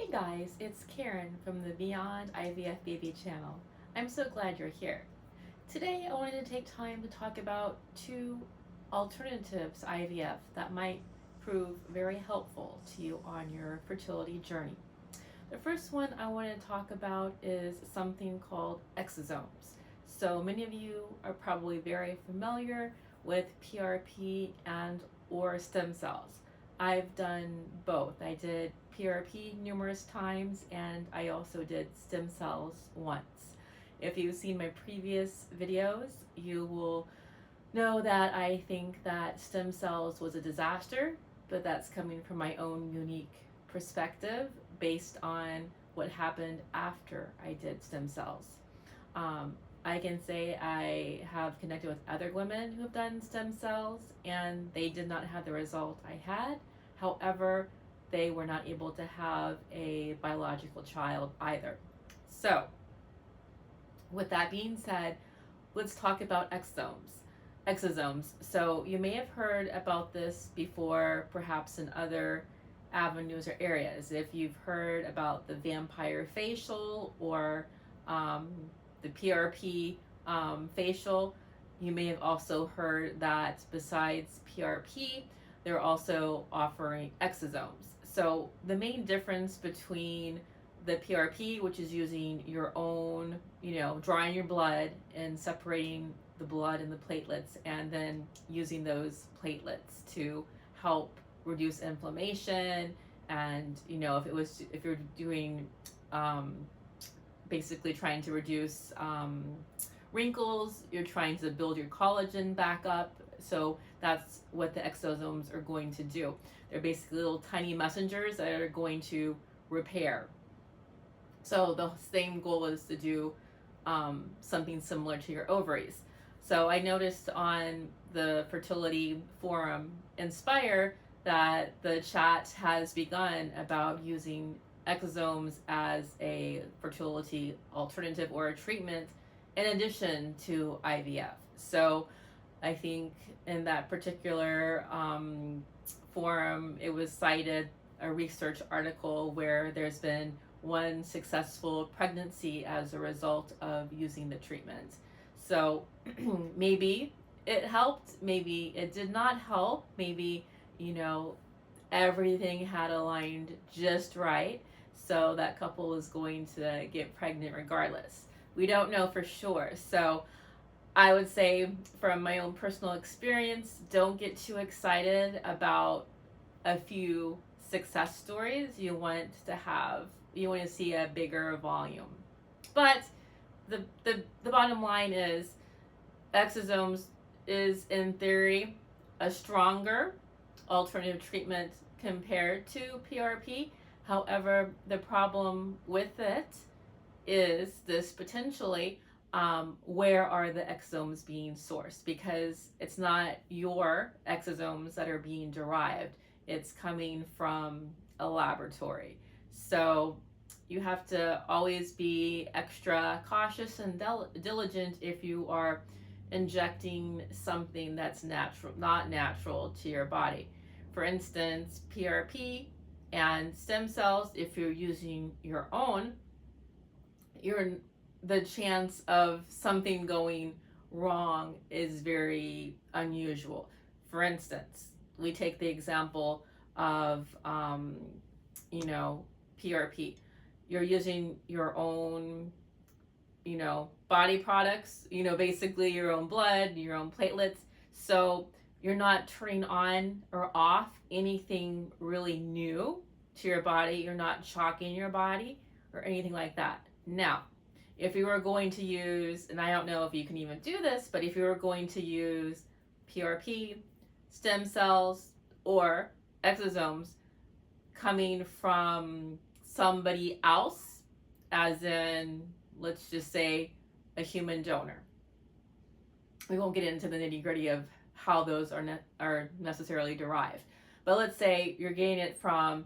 Hey guys, it's Karen from the Beyond IVF Baby channel. I'm so glad you're here. Today I wanted to take time to talk about two alternatives to IVF that might prove very helpful to you on your fertility journey. The first one I want to talk about is something called exosomes. So many of you are probably very familiar with PRP and or stem cells. I've done both. I did PRP numerous times and I also did stem cells once. If you've seen my previous videos, you will know that I think that stem cells was a disaster, but that's coming from my own unique perspective based on what happened after I did stem cells. I can say I have connected with other women who have done stem cells and they did not have the result I had. However, they were not able to have a biological child either. So, with that being said, let's talk about exosomes. So, you may have heard about this before, perhaps in other avenues or areas. If you've heard about the vampire facial or the PRP facial, you may have also heard that besides PRP, they're also offering exosomes. So the main difference between the PRP, which is using your own, drawing your blood and separating the blood and the platelets, and then using those platelets to help reduce inflammation, and if you're doing basically trying to reduce wrinkles, you're trying to build your collagen back up. So that's what the exosomes are going to do. They're basically little tiny messengers that are going to repair. So the same goal is to do something similar to your ovaries. So I noticed on the fertility forum Inspire that the chat has begun about using exosomes as a fertility alternative or a treatment in addition to IVF. So I think in that particular forum, it was cited a research article where there's been one successful pregnancy as a result of using the treatment. So maybe it helped, maybe it did not help, maybe, everything had aligned just right. So that couple is going to get pregnant regardless. We don't know for sure. So I would say from my own personal experience, don't get too excited about a few success stories. You want to see a bigger volume. But the bottom line is exosomes is in theory a stronger alternative treatment compared to PRP. However, the problem with it is this potentially where are the exosomes being sourced? Because it's not your exosomes that are being derived, it's coming from a laboratory. So you have to always be extra cautious and diligent if you are injecting something that's not natural to your body. For instance, PRP and stem cells, if you're using your own, the chance of something going wrong is very unusual. For instance, we take the example of PRP. You're using your own body products, basically your own blood, your own platelets. So you're not turning on or off anything really new to your body. You're not shocking your body or anything like that. Now, if you were going to use, and I don't know if you can even do this, but if you were going to use PRP, stem cells, or exosomes coming from somebody else, as in, let's just say, a human donor. We won't get into the nitty-gritty of how those are necessarily derived. But let's say you're getting it from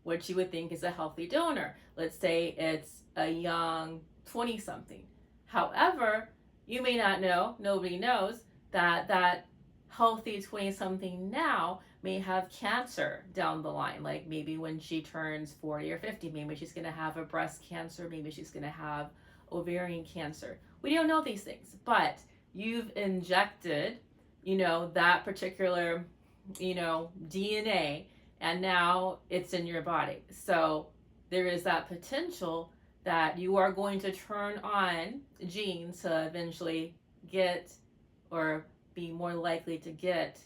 what you would think is a healthy donor. Let's say it's a young 20-something. However, you may not know, nobody knows, that healthy 20-something now may have cancer down the line, like maybe when she turns 40 or 50, maybe she's going to have a breast cancer, maybe she's going to have ovarian cancer. We don't know these things, but you've injected, that particular, DNA, and now it's in your body. So there is that potential that you are going to turn on genes to eventually get or be more likely to get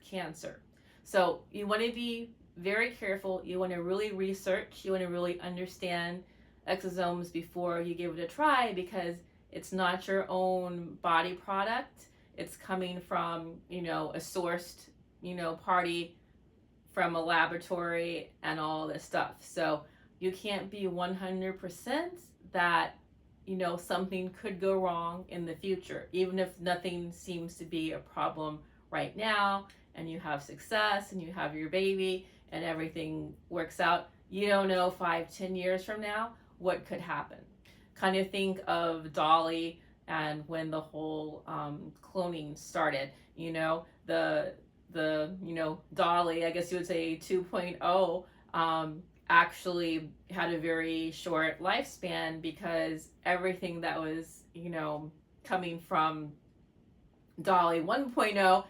cancer. So you want to be very careful. You want to really research. You want to really understand exosomes before you give it a try, because it's not your own body product. It's coming from, a sourced, party from a laboratory and all this stuff. So you can't be 100% that, something could go wrong in the future, even if nothing seems to be a problem right now, and you have success and you have your baby and everything works out. You don't know 5-10 years from now what could happen. Kind of think of Dolly and when the whole cloning started. The Dolly, I guess you would say 2.0, actually had a very short lifespan, because everything that was, coming from Dolly 1.0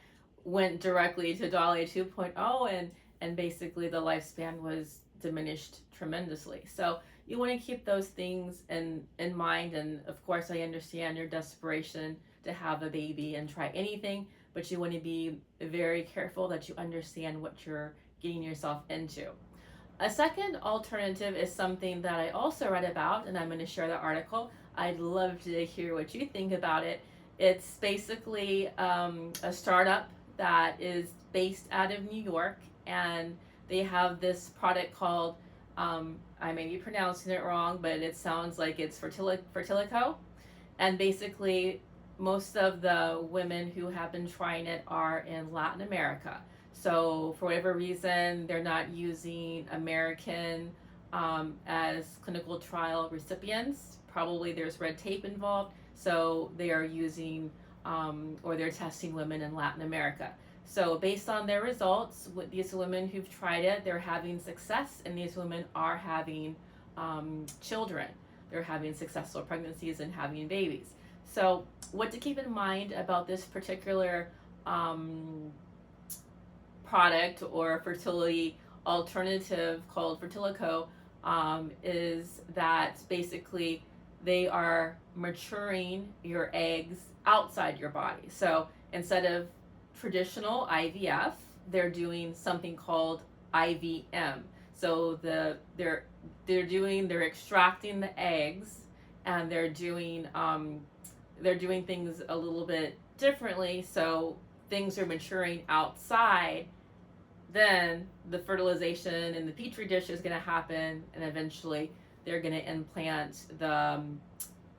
went directly to Dolly 2.0, and basically the lifespan was diminished tremendously. So you want to keep those things in mind. And of course, I understand your desperation to have a baby and try anything, but you want to be very careful that you understand what you're getting yourself into. A second alternative is something that I also read about, and I'm going to share the article. I'd love to hear what you think about it. It's basically a startup that is based out of New York, and they have this product called, I may be pronouncing it wrong, but it sounds like it's Fertilio. And basically, most of the women who have been trying it are in Latin America. So for whatever reason, they're not using American as clinical trial recipients. Probably there's red tape involved. So they are using or they're testing women in Latin America. So based on their results, with these women who've tried it, they're having success, and these women are having children. They're having successful pregnancies and having babies. So what to keep in mind about this particular product or fertility alternative called Fertilio is that basically they are maturing your eggs outside your body. So instead of traditional IVF, they're doing something called IVM. So they're extracting the eggs, and they're doing things a little bit differently. So things are maturing outside, then the fertilization in the petri dish is going to happen, and eventually they're going to implant the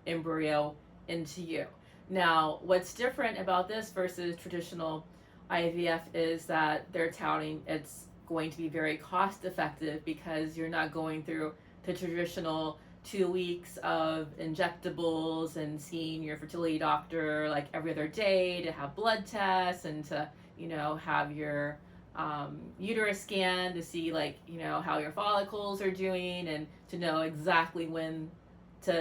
embryo into you. Now, what's different about this versus traditional IVF is that they're touting it's going to be very cost effective, because you're not going through the traditional 2 weeks of injectables and seeing your fertility doctor like every other day to have blood tests and to, have your uterus scan to see how your follicles are doing, and to know exactly when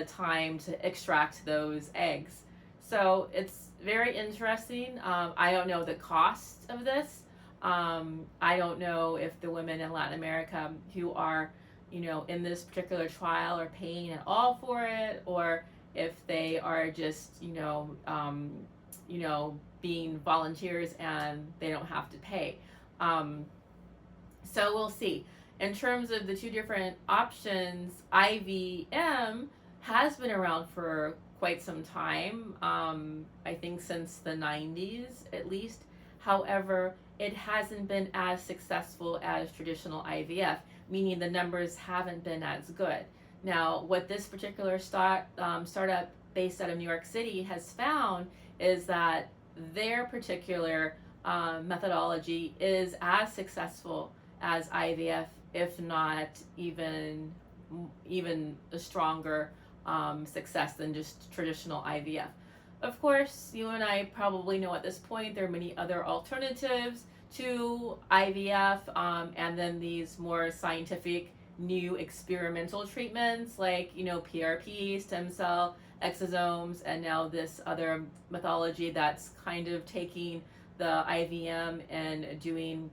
time to extract those eggs. So it's very interesting. I don't know the cost of this. I don't know if the women in Latin America who are, in this particular trial are paying at all for it, or if they are just, being volunteers and they don't have to pay. So we'll see. In terms of the two different options, IVM has been around for quite some time, I think since the 90s at least. However, it hasn't been as successful as traditional IVF, meaning the numbers haven't been as good. Now, what this particular startup based out of New York City has found is that their particular methodology is as successful as IVF, if not even a stronger success than just traditional IVF. Of course, you and I probably know at this point there are many other alternatives to IVF, and then these more scientific new experimental treatments like, PRP, stem cell, exosomes, and now this other methodology that's kind of taking the IVM and doing,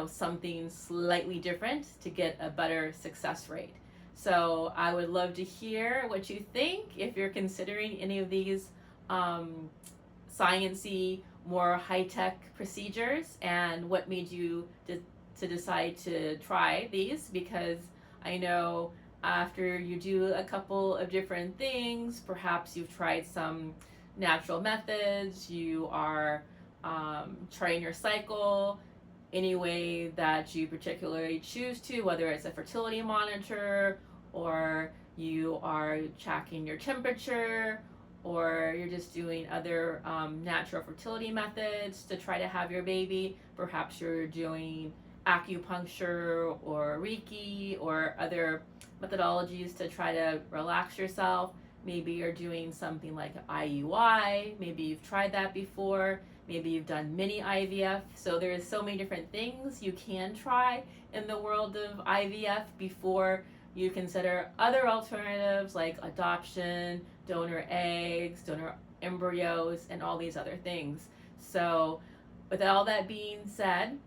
something slightly different to get a better success rate. So I would love to hear what you think if you're considering any of these sciencey, more high-tech procedures, and what made you to decide to try these, because I know after you do a couple of different things, perhaps you've tried some natural methods, you are trying your cycle any way that you particularly choose to, whether it's a fertility monitor, or you are tracking your temperature, or you're just doing other natural fertility methods to try to have your baby. Perhaps you're doing acupuncture or reiki or other methodologies to try to relax yourself. Maybe you're doing something like IUI. Maybe you've tried that before. Maybe you've done mini IVF. So there's so many different things you can try in the world of IVF before you consider other alternatives like adoption, donor eggs, donor embryos, and all these other things. So with all that being said,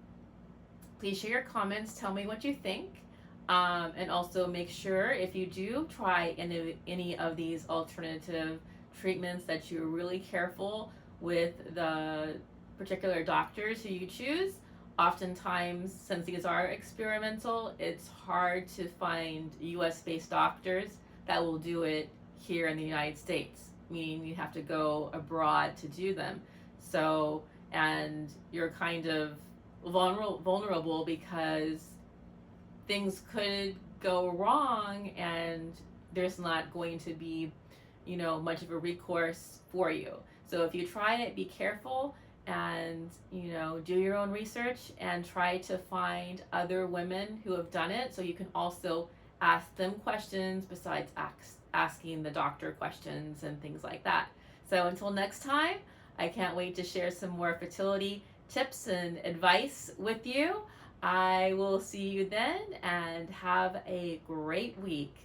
please share your comments, tell me what you think, and also make sure if you do try any of these alternative treatments that you're really careful with the particular doctors who you choose. Oftentimes, since these are experimental, it's hard to find US-based doctors that will do it here in the United States, meaning you have to go abroad to do them. So, and you're kind of vulnerable because things could go wrong and there's not going to be, much of a recourse for you. So if you try it, be careful and, do your own research and try to find other women who have done it so you can also ask them questions besides asking the doctor questions and things like that. So until next time, I can't wait to share some more fertility tips and advice with you. I will see you then, and have a great week.